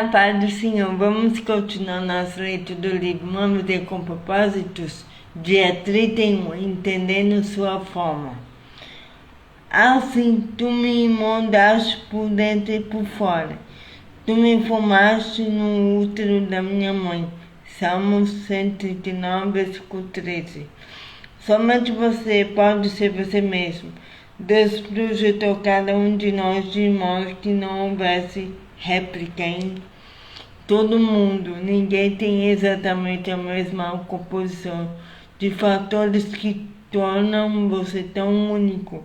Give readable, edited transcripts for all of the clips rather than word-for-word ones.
Paz do Senhor. Vamos continuar nossa leitura do livro Uma Vida com Propósitos, dia 31, Entendendo Sua Forma. Assim, tu me moldaste por dentro e por fora. Tu me formaste no útero da minha mãe. Salmos 139, versículo 13. Somente você pode ser você mesmo. Deus projetou cada um de nós de modo que não houvesse réplica em todo mundo. Ninguém tem exatamente a mesma composição de fatores que tornam você tão único.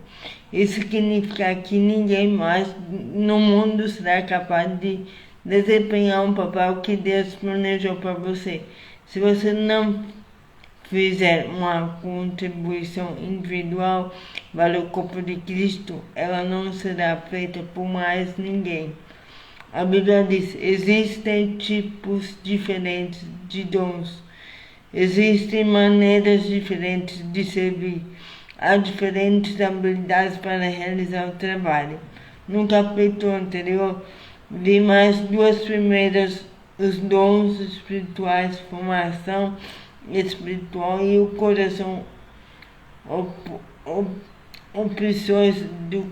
Isso significa que ninguém mais no mundo será capaz de desempenhar um papel que Deus planejou para você. Se você não fizer uma contribuição individual para o corpo de Cristo, ela não será feita por mais ninguém. A Bíblia diz: existem tipos diferentes de dons, existem maneiras diferentes de servir, há diferentes habilidades para realizar o trabalho. No capítulo anterior, vi mais duas primeiras, os dons espirituais, formação espiritual e o coração, opções do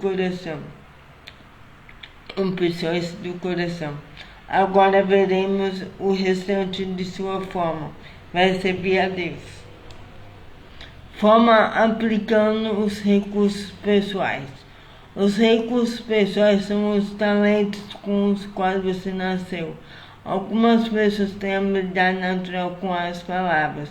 coração. Agora veremos o restante de sua forma. Vai servir a Deus. Forma aplicando os recursos pessoais. Os recursos pessoais são os talentos com os quais você nasceu. Algumas pessoas têm habilidade natural com as palavras,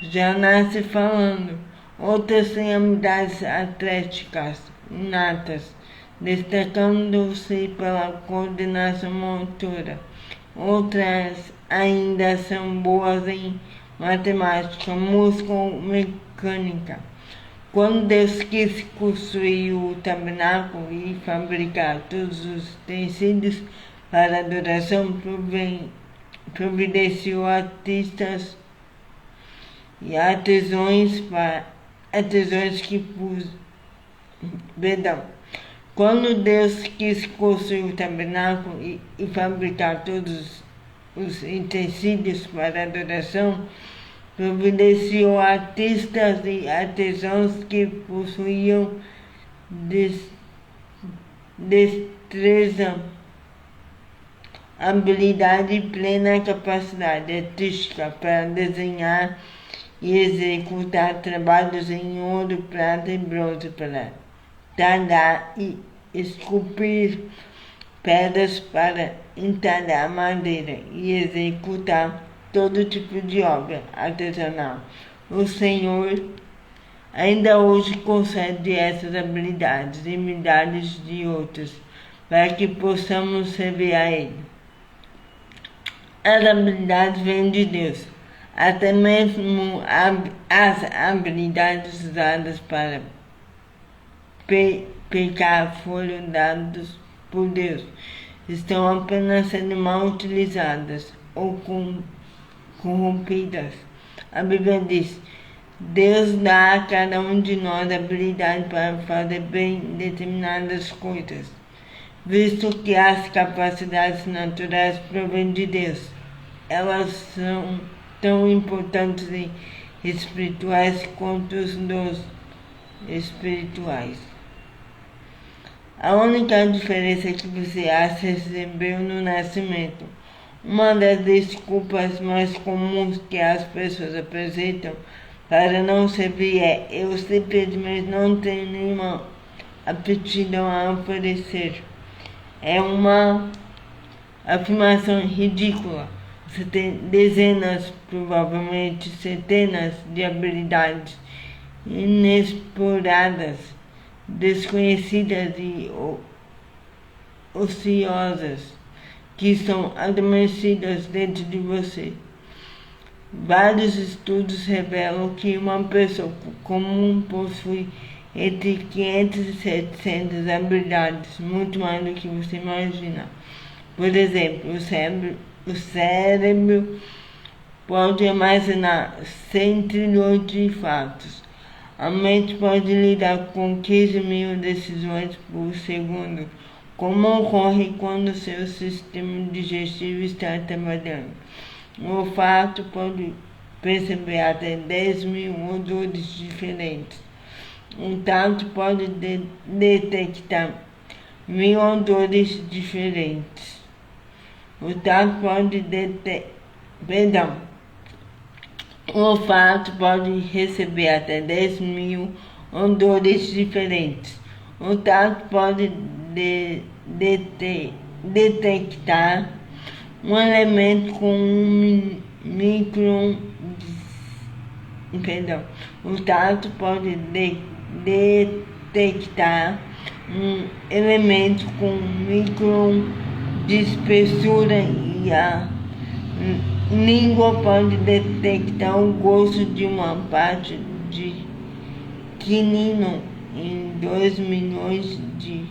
já nascem falando. Outras têm habilidades atléticas inatas, destacando-se pela coordenação motora. Outras ainda são boas em matemática, música ou mecânica. Quando Deus quis construir o tabernáculo e fabricar todos os utensílios para adoração, providenciou artistas e artesãos Quando Deus quis construir o tabernáculo e fabricar todos os utensílios para adoração, providenciou artistas e artesãos que possuíam destreza, habilidade e plena capacidade artística para desenhar e executar trabalhos em ouro, prata e bronze, para talhar e esculpir pedras, para entalhar madeira e executar todo tipo de obra artesanal. O Senhor ainda hoje concede essas habilidades e milhares de outras para que possamos servir a Ele. As habilidades vêm de Deus. Até mesmo as habilidades usadas para pecar foram dadas por Deus. Estão apenas sendo mal utilizadas ou corrompidas. A Bíblia diz: Deus dá a cada um de nós habilidade para fazer bem determinadas coisas, visto que as capacidades naturais provêm de Deus. Elas são tão importantes e espirituais quanto os dons espirituais. A única diferença é que você as recebeu no nascimento. Uma das desculpas mais comuns que as pessoas apresentam para não servir é: eu simplesmente não tenho nenhuma aptidão a oferecer. É uma afirmação ridícula. Você tem dezenas, provavelmente centenas de habilidades inexploradas, desconhecidas e ociosas, que são adormecidas dentro de você. Vários estudos revelam que uma pessoa comum possui entre 500 e 700 habilidades, muito mais do que você imagina. Por exemplo, o cérebro pode armazenar 100 trilhões de fatos. A mente pode lidar com 15 mil decisões por segundo. como ocorre quando seu sistema digestivo está trabalhando. O olfato pode perceber até 10.000 odores diferentes. O tato pode detectar 1.000 odores diferentes. O tato pode O olfato pode receber até 10.000 odores diferentes. O tato pode detectar um elemento com um micron. O tato pode detectar um elemento com micron de espessura e a língua pode detectar o gosto de uma parte de quinino em 2 milhões de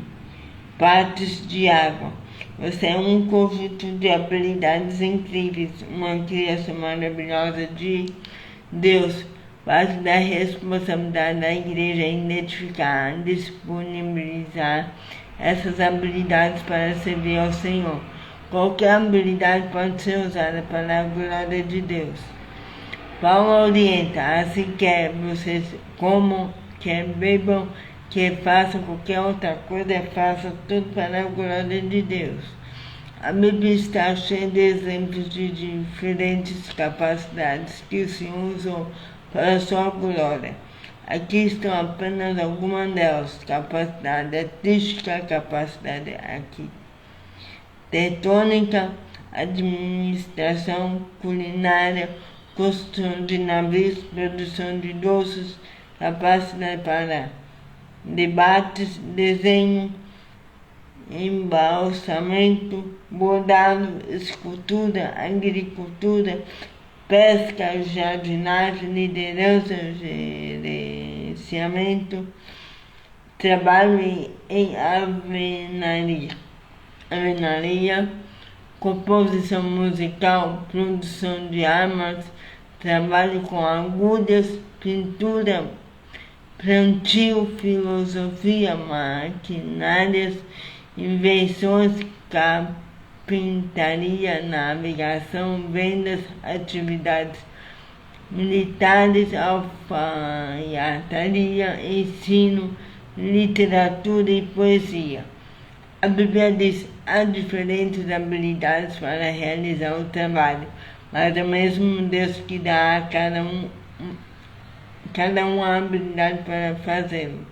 partes de água. Você é um conjunto de habilidades incríveis, uma criação maravilhosa de Deus. Parte da responsabilidade da igreja é identificar, disponibilizar essas habilidades para servir ao Senhor. Qualquer habilidade pode ser usada para a glória de Deus. Paulo orienta, assim quer vocês comam, quer bebam, quer façam qualquer outra coisa, façam tudo para a glória de Deus. A Bíblia está cheia de exemplos de diferentes capacidades que o Senhor usou para a sua glória. Aqui estão apenas algumas delas: capacidade artística, capacidade arquitetônica, administração, culinária, construção de navios, produção de doces, capacidade para debates, desenho, embalsamento, bordado, escultura, agricultura, pesca, jardinagem, liderança, gerenciamento, trabalho em alvenaria, composição musical, produção de armas, trabalho com agulhas, pintura, plantio, filosofia, maquinárias, invenções, carpintaria, navegação, vendas, atividades militares, alfaiataria, ensino, literatura e poesia. A Bíblia diz: há diferentes habilidades para realizar o trabalho, mas é o mesmo Deus que dá a cada um a habilidade para fazê-lo.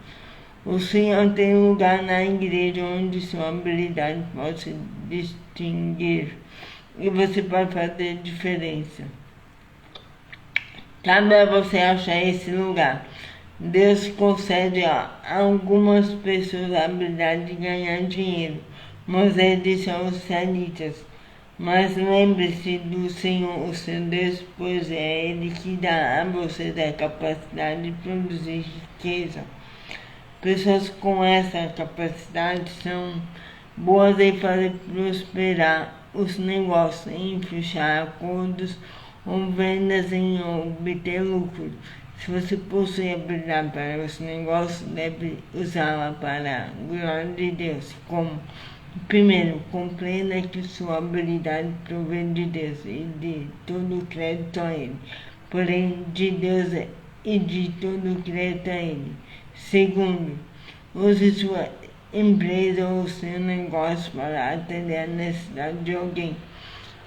O Senhor tem lugar na igreja onde sua habilidade pode se distinguir e você pode fazer diferença. Cabe a você achar esse lugar. Deus concede a algumas pessoas a habilidade de ganhar dinheiro. Moisés disse aos israelitas: mas lembre-se do Senhor, o seu Deus, pois é Ele que dá a vocês a capacidade de produzir riqueza. Pessoas com essa capacidade são boas em fazer prosperar os negócios, em fechar acordos ou vendas, em obter lucro. Se você possui habilidade para os negócios, deve usá-la para a glória de Deus. Como? Primeiro, compreenda que sua habilidade provém de Deus e de todo o crédito a Ele. Porém, de Deus e de todo o crédito a Ele. Segundo, use sua empresa ou seu negócio para atender a necessidade de alguém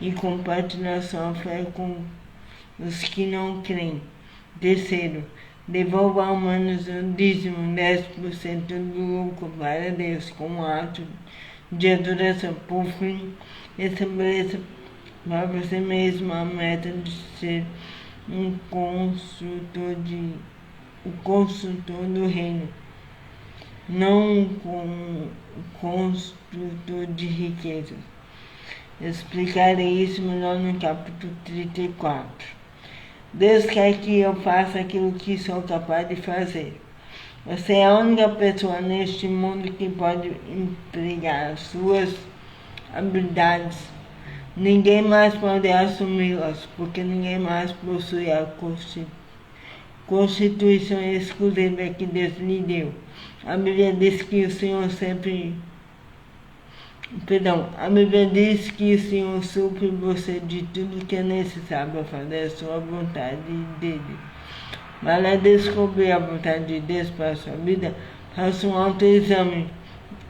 e compartilhar sua fé com os que não creem. Terceiro, devolva ao menos um dízimo, 10% do lucro para Deus como ato de adoração. Por fim, estabeleça para você mesmo a meta de ser um consultor do reino, não um construtor de riquezas. Explicarei isso melhor no capítulo 34. Deus quer que eu faça aquilo que sou capaz de fazer. Você é a única pessoa neste mundo que pode empregar suas habilidades. Ninguém mais pode assumi-las, porque ninguém mais possui a constituição exclusiva que Deus lhe deu. A Bíblia diz que o Senhor sempre A Bíblia diz que o Senhor supre você de tudo que é necessário para fazer a sua vontade dele. Para descobrir a vontade de Deus para a sua vida, faça um autoexame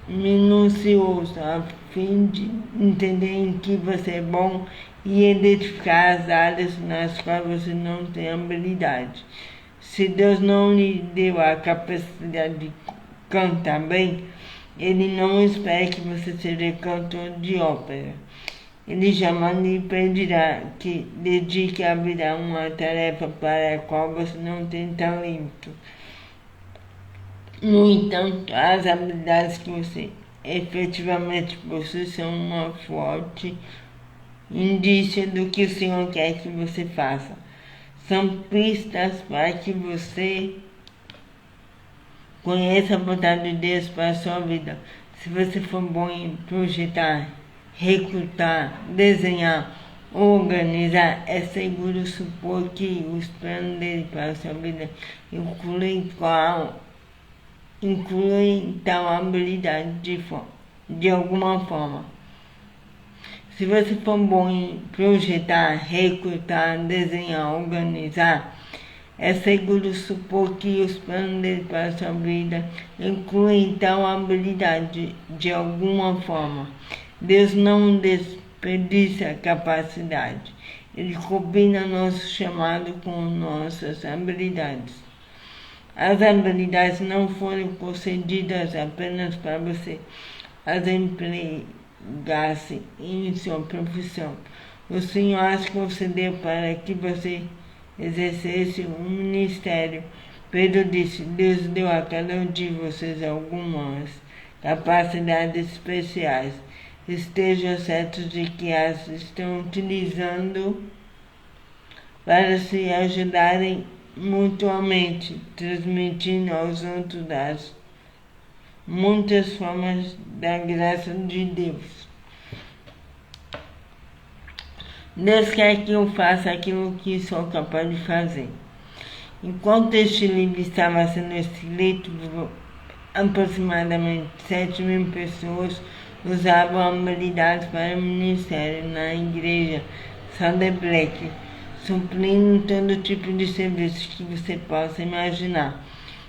minucioso a fim de entender em que você é bom e identificar as áreas nas quais você não tem habilidade. Se Deus não lhe deu a capacidade de cantar bem, Ele não espera que você seja cantor de ópera. Ele jamais lhe pedirá que dedique a vida a uma tarefa para a qual você não tem talento. No entanto, as habilidades que você efetivamente possui são uma forte indício do que o Senhor quer que você faça. São pistas para que você conheça a vontade de Deus para a sua vida. Se você for bom em projetar, recrutar, desenhar, organizar, é seguro supor que os planos dele para a sua vida incluem tal habilidade de alguma forma. Se você for bom em projetar, recrutar, desenhar, organizar, é seguro supor que os planos dele para a sua vida incluem tal habilidade de alguma forma. Deus não desperdiça capacidade. Ele combina nosso chamado com nossas habilidades. As habilidades não foram concedidas apenas para você as empregasse em sua profissão. O Senhor as concedeu para que você exercesse um ministério. Pedro disse: Deus deu a cada um de vocês algumas capacidades especiais. Estejam certos de que as estão utilizando para se ajudarem mutuamente, transmitindo aos outros das muitas formas da graça de Deus. Deus quer que eu faça aquilo que sou capaz de fazer. Enquanto este livro estava sendo escrito, aproximadamente 7.000 pessoas usavam habilidades para o ministério na igreja Sunday Black, suprindo todo tipo de serviços que você possa imaginar,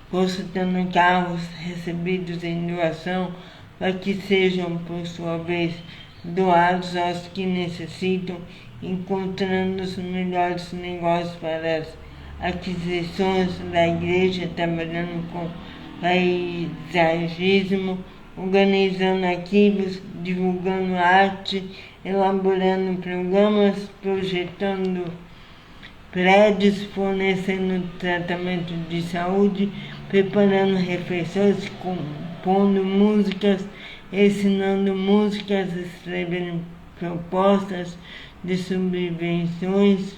consultando carros recebidos em doação para que sejam, por sua vez, doados aos que necessitam, encontrando os melhores negócios para as aquisições da igreja, trabalhando com paisagismo, organizando arquivos, divulgando arte, elaborando programas, projetando prédios, fornecendo tratamento de saúde, preparando refeições, compondo músicas, ensinando músicas, escrevendo propostas de subvenções,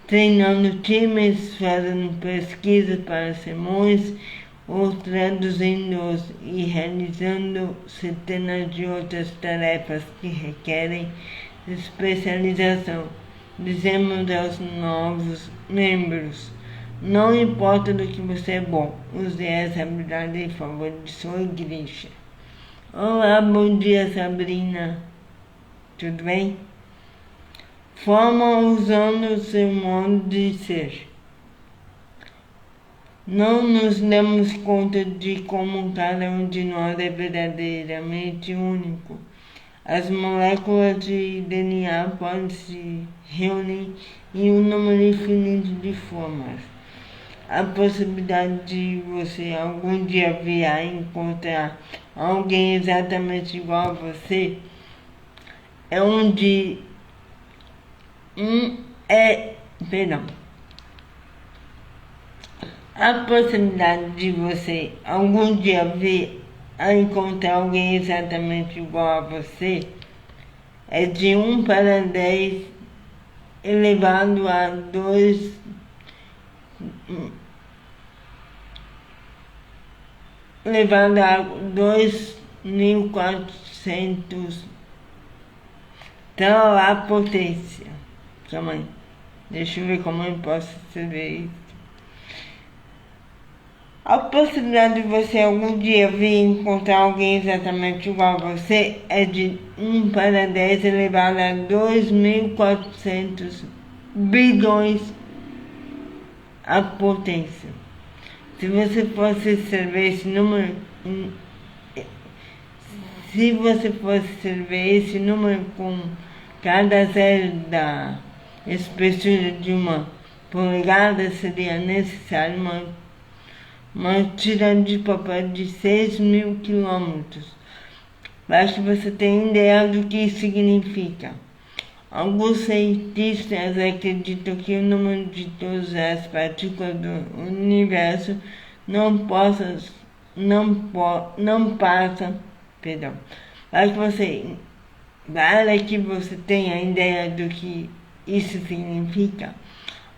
treinando times, fazendo pesquisas para sermões, ou traduzindo-os e realizando centenas de outras tarefas que requerem especialização. Dizemos aos novos membros: não importa do que você é bom, use essa habilidade em favor de sua igreja. Olá, bom dia, Sabrina. Tudo bem? Forma usando o seu modo de ser. Não nos damos conta de como cada um de nós é verdadeiramente único. As moléculas de DNA podem se reunir em um número infinito de formas. A possibilidade de você algum dia vir a encontrar alguém exatamente igual a você A possibilidade de você algum dia vir a encontrar alguém exatamente igual a você é de 1 para 10 elevado a 2 elevado a 2.400. Então a potência. Calma aí. Deixa eu ver como eu posso escrever isso. A possibilidade de você algum dia vir encontrar alguém exatamente igual a você é de 1 para 10 elevado a 2.400 bilhões a potência. Se você fosse escrever esse número, com cada zero da espessura de uma polegada, seria necessário uma tira de papel de 6.000 quilômetros. Para que você tenha ideia do que isso significa. Alguns cientistas acreditam que o número de todas as partículas do universo não passa. Para que você tenha ideia do que isso significa,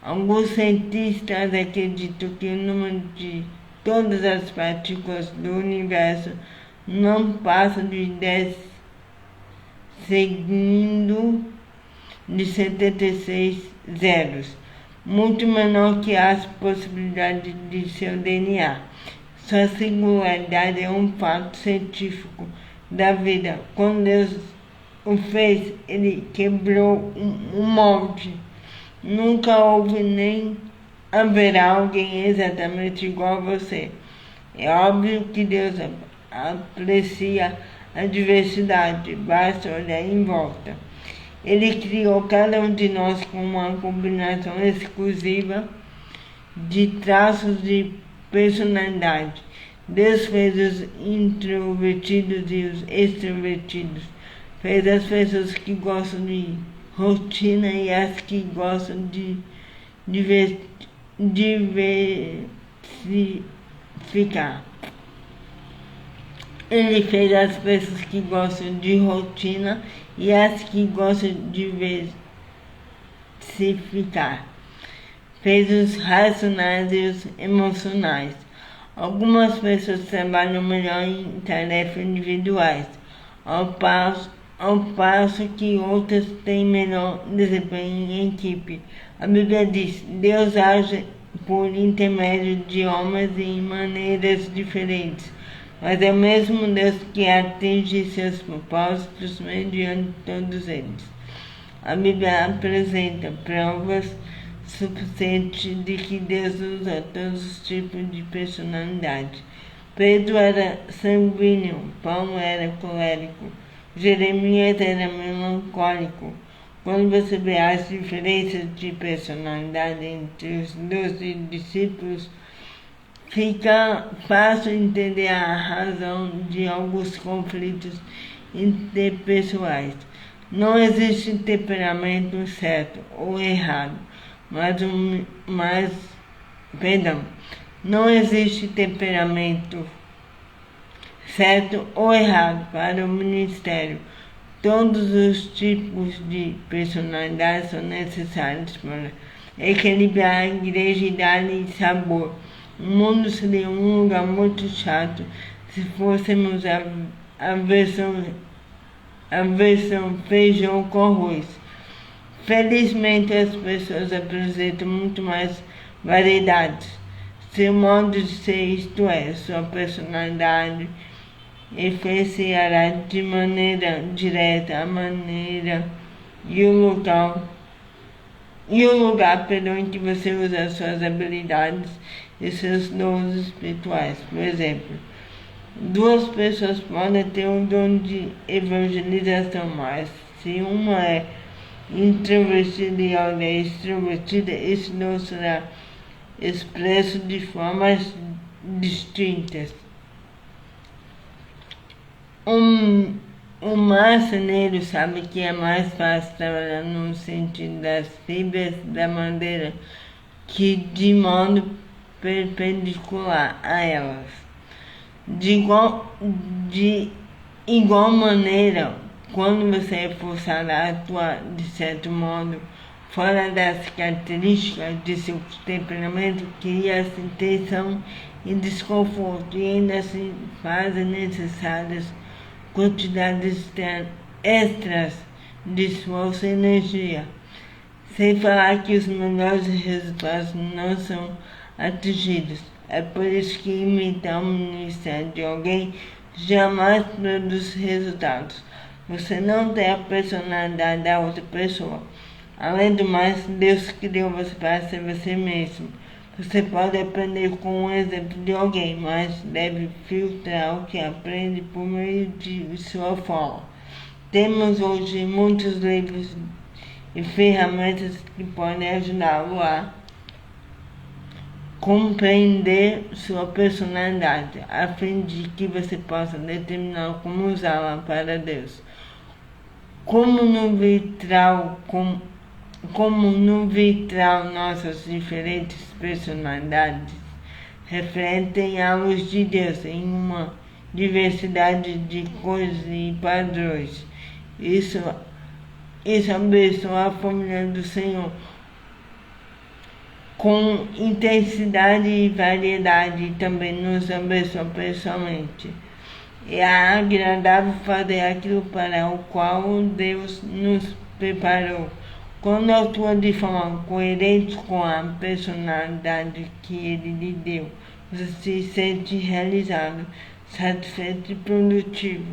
alguns cientistas acreditam que o número de todas as partículas do universo não passa de 10 segundo de 76 zeros, muito menor que as possibilidades de seu DNA. Sua singularidade é um fato científico da vida. Quando Deus o fez, ele quebrou um molde. Nunca houve nem haverá alguém exatamente igual a você. É óbvio que Deus aprecia a diversidade, basta olhar em volta. Ele criou cada um de nós com uma combinação exclusiva de traços de personalidade. Deus fez os introvertidos e os extrovertidos. Fez as pessoas que gostam de rotina e as que gostam de diversificar. Ele fez as pessoas que gostam de rotina e as que gostam de diversificar. Fez os racionais e os emocionais. Algumas pessoas trabalham melhor em tarefas individuais, ao passo que outras têm melhor desempenho em equipe. A Bíblia diz: Deus age por intermédio de homens em maneiras diferentes, mas é o mesmo Deus que atinge seus propósitos mediante todos eles. A Bíblia apresenta provas suficientes de que Deus usa todos os tipos de personalidade. Pedro era sanguíneo, Paulo era colérico, Jeremias era melancólico. Quando você vê as diferenças de personalidade entre os 12 discípulos, fica fácil entender a razão de alguns conflitos interpessoais. Não existe temperamento certo ou errado, não existe temperamento certo ou errado para o ministério. Todos os tipos de personalidade são necessários para equilibrar a igreja e dar-lhe sabor. O mundo seria um lugar muito chato se fôssemos a versão feijão com arroz. Felizmente, as pessoas apresentam muito mais variedades. Seu modo de ser, isto é, sua personalidade, influenciará de maneira direta a maneira e o lugar em que você usa suas habilidades e seus dons espirituais. Por exemplo, duas pessoas podem ter um dom de evangelização, mas se uma é introvertida e a outra é extrovertida, esse dom será expresso de formas distintas. Um marceneiro sabe que é mais fácil trabalhar no sentido das fibras da madeira que de modo perpendicular a elas. De igual maneira, quando você é forçado a atuar de certo modo fora das características de seu temperamento, cria-se tensão e desconforto, e ainda assim fazem necessárias quantidades extras de esforço e energia. Sem falar que os melhores resultados não são atingidos. É por isso que imitar o ministério de alguém jamais produz resultados. Você não tem a personalidade da outra pessoa. Além do mais, Deus criou você para ser você mesmo. Você pode aprender com um exemplo de alguém, mas deve filtrar o que aprende por meio de sua fala. Temos hoje muitos livros e ferramentas que podem ajudá-lo a compreender sua personalidade, a fim de que você possa determinar como usá-la para Deus. Como no vitral nossas diferentes personalidades refletem a luz de Deus em uma diversidade de cores e padrões. Isso abençoa a família do Senhor com intensidade e variedade, e também nos abençoa pessoalmente. É agradável fazer aquilo para o qual Deus nos preparou. Quando atua de forma coerente com a personalidade que Ele lhe deu, você se sente realizado, satisfeito e produtivo.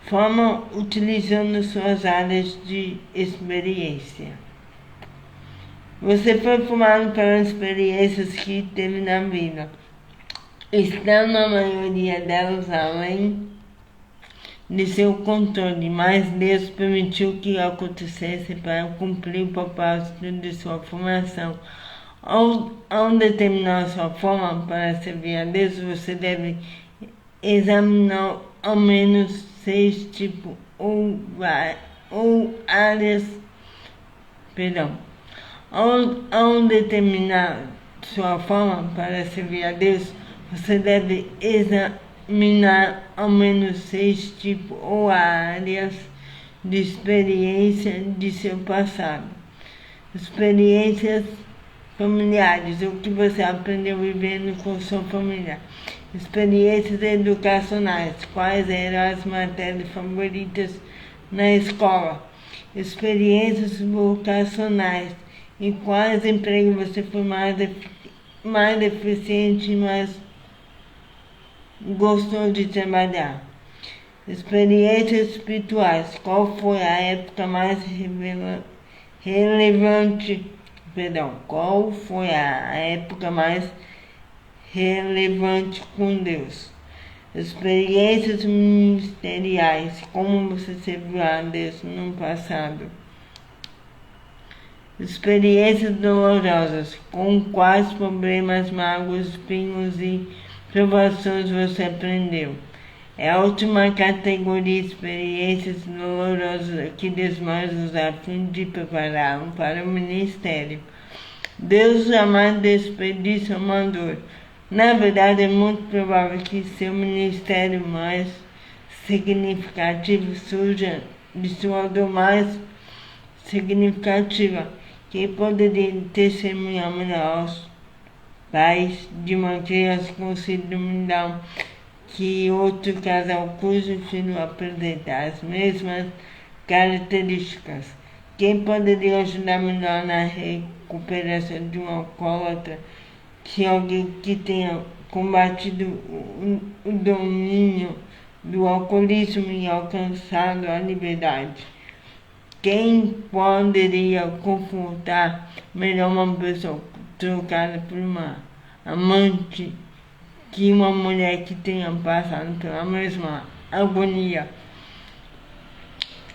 Forma utilizando suas áreas de experiência. Você foi formado pelas experiências que teve na vida. Estão na maioria delas além de seu controle, mas Deus permitiu que acontecesse para cumprir o propósito de sua formação. Ao determinar sua forma para servir a Deus, você deve examinar ao menos 6 tipos ou áreas. Ao determinar sua forma para servir a Deus, você deve examinar ao menos 6 tipos ou áreas de experiência de seu passado. Experiências familiares, o que você aprendeu vivendo com sua família. Experiências educacionais, quais eram as matérias favoritas na escola. Experiências vocacionais, em quais empregos você foi mais eficiente e mais gostou de trabalhar. Experiências espirituais, qual foi a época mais qual foi a época mais relevante com Deus. Experiências ministeriais, como você serviu a Deus no passado. Experiências dolorosas, com quais problemas, mágoas, espinhos e provações você aprendeu. É a última categoria, experiências dolorosas, que Deus mais usa a fim de prepará-lo para o ministério. Deus jamais desperdiça uma dor. Na verdade, é muito provável que seu ministério mais significativo surja de sua dor mais significativa, que poderia testemunhar melhor aos pais de uma criança com síndrome Down que outro casal cujo filho apresenta as mesmas características. Quem poderia ajudar melhor na recuperação de um alcoólatra que alguém que tenha combatido o domínio do alcoolismo e alcançado a liberdade? Quem poderia confortar melhor uma pessoa trocada por uma amante que uma mulher que tenha passado pela mesma agonia?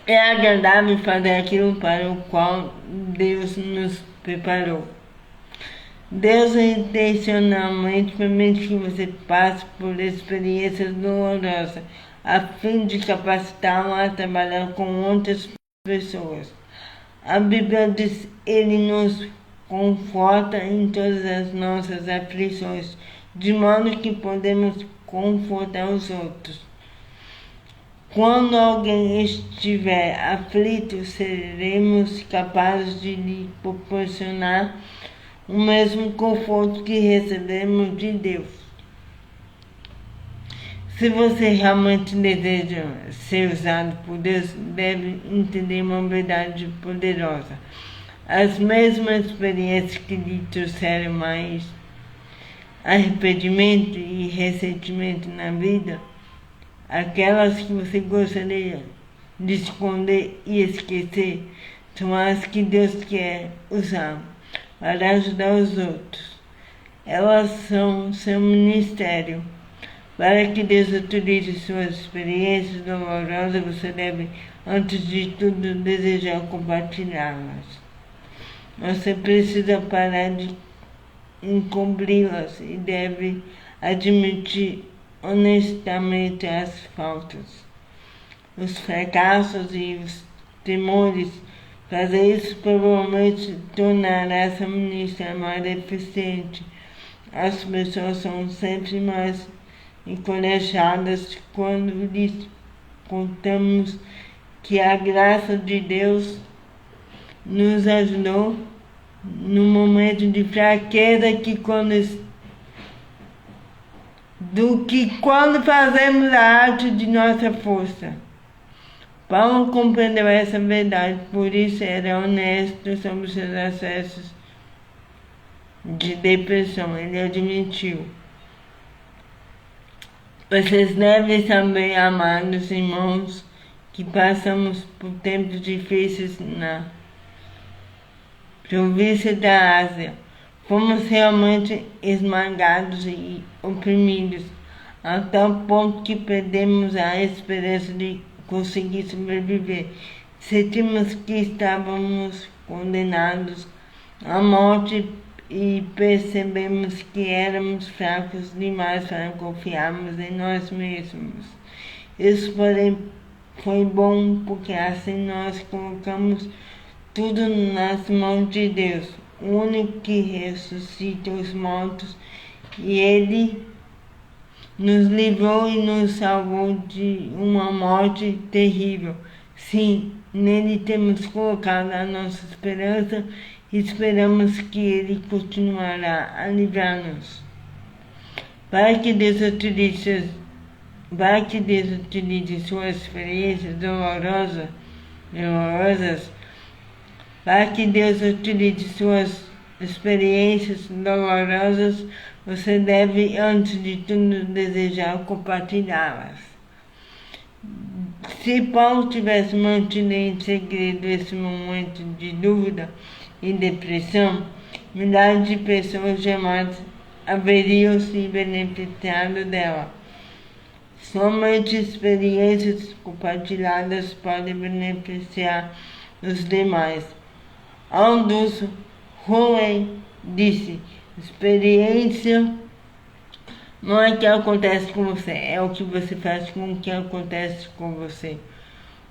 É agradável fazer aquilo para o qual Deus nos preparou. Deus intencionalmente permite que você passe por experiências dolorosas, a fim de capacitá-lo a trabalhar com outras pessoas. A Bíblia diz: Ele nos conforta em todas as nossas aflições, de modo que podemos confortar os outros. Quando alguém estiver aflito, seremos capazes de lhe proporcionar o mesmo conforto que recebemos de Deus. Se você realmente deseja ser usado por Deus, deve entender uma verdade poderosa. As mesmas experiências que lhe trouxeram mais arrependimento e ressentimento na vida, aquelas que você gostaria de esconder e esquecer, são as que Deus quer usar para ajudar os outros. Elas são seu ministério. Para que Deus utilize suas experiências dolorosas, você deve, antes de tudo, desejar compartilhá-las. Você precisa parar de encobri-las e deve admitir honestamente as faltas, os fracassos e os temores. Fazer isso provavelmente tornará seu ministério mais eficiente. As pessoas são sempre mais encorajadas quando lhes contamos que a graça de Deus nos ajudou no momento de fraqueza do que quando fazemos a arte de nossa força. Paulo compreendeu essa verdade, por isso era honesto sobre seus acessos de depressão. Ele admitiu: vocês devem saber, amados irmãos, que passamos por tempos difíceis na província da Ásia. Fomos realmente esmagados e oprimidos, a tal ponto que perdemos a esperança de conseguir sobreviver. Sentimos que estávamos condenados à morte e percebemos que éramos fracos demais para confiarmos em nós mesmos. Isso, porém, foi bom, porque assim nós colocamos tudo nas mãos de Deus, o único que ressuscita os mortos, e Ele nos livrou e nos salvou de uma morte terrível. Sim, nele temos colocado a nossa esperança e esperamos que Ele continuará a livrar-nos. Para que Deus utilize suas experiências dolorosas, você deve, antes de tudo, desejar compartilhá-las. Se Paulo tivesse mantido em segredo esse momento de dúvida e depressão, milhares de pessoas jamais haveriam se beneficiado dela. Somente experiências compartilhadas podem beneficiar os demais. Aldous Huxley disse: experiência não é o que acontece com você, é o que você faz com o que acontece com você.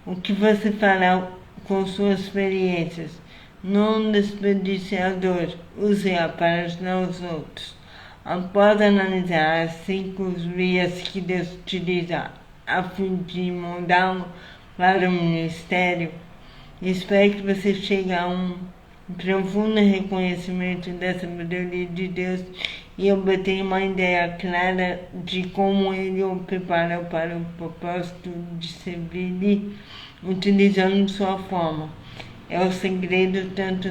O que você fará com suas experiências? Não desperdice a dor, use-a para ajudar os outros. Após analisar as 5 vias que Deus utiliza a fim de moldá-lo para o ministério, espero que você chegue a um profundo reconhecimento da sabedoria de Deus e obtenha uma ideia clara de como Ele o preparou para o propósito de servir-lhe, utilizando sua forma. É o segredo tanto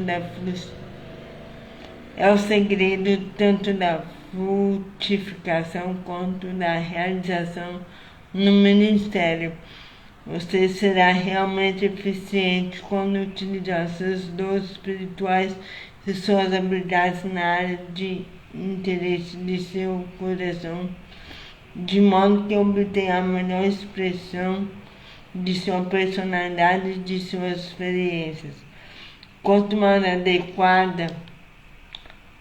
da frutificação quanto da realização no ministério. Você será realmente eficiente quando utilizar seus dons espirituais e suas habilidades na área de interesse de seu coração, de modo que obtenha a melhor expressão de sua personalidade e de suas experiências. Quanto mais adequada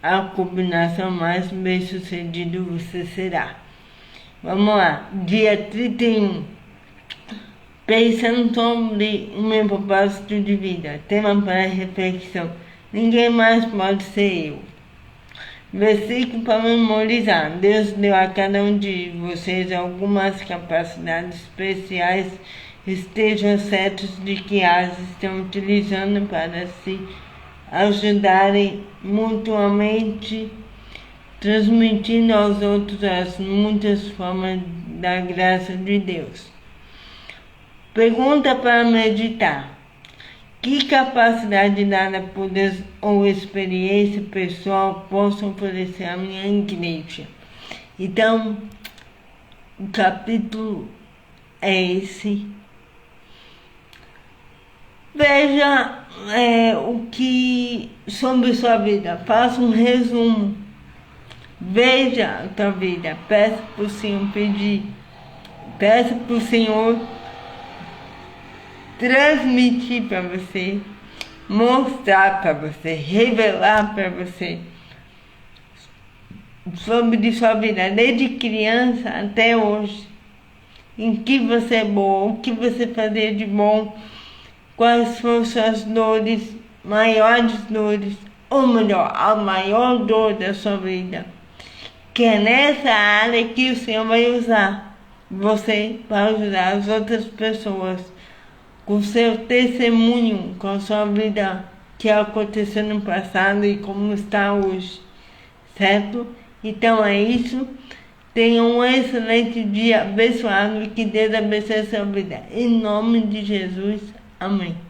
a combinação, mais bem-sucedido você será. Vamos lá, dia 31. Pensando sobre o meu propósito de vida, tema para reflexão: ninguém mais pode ser eu. Versículo para memorizar: Deus deu a cada um de vocês algumas capacidades especiais. Estejam certos de que as estão utilizando para se ajudarem mutuamente, transmitindo aos outros as muitas formas da graça de Deus. Pergunta para meditar: Que capacidade dada por Deus ou experiência pessoal posso oferecer à minha igreja? Então, o capítulo é esse. Veja o que sobre sua vida. Faça um resumo. Veja a tua vida. Peça para o Senhor pedir. Peça para o Senhor transmitir para você, mostrar para você, revelar para você sobre sua vida, desde criança até hoje. Em que você é bom, o que você fazia de bom, quais foram suas dores, maiores dores, ou melhor, a maior dor da sua vida. Que é nessa área que o Senhor vai usar você para ajudar as outras pessoas com seu testemunho, com a sua vida que aconteceu no passado e como está hoje, certo? Então é isso. Tenha um excelente dia abençoado e que Deus abençoe a sua vida. Em nome de Jesus. Amém.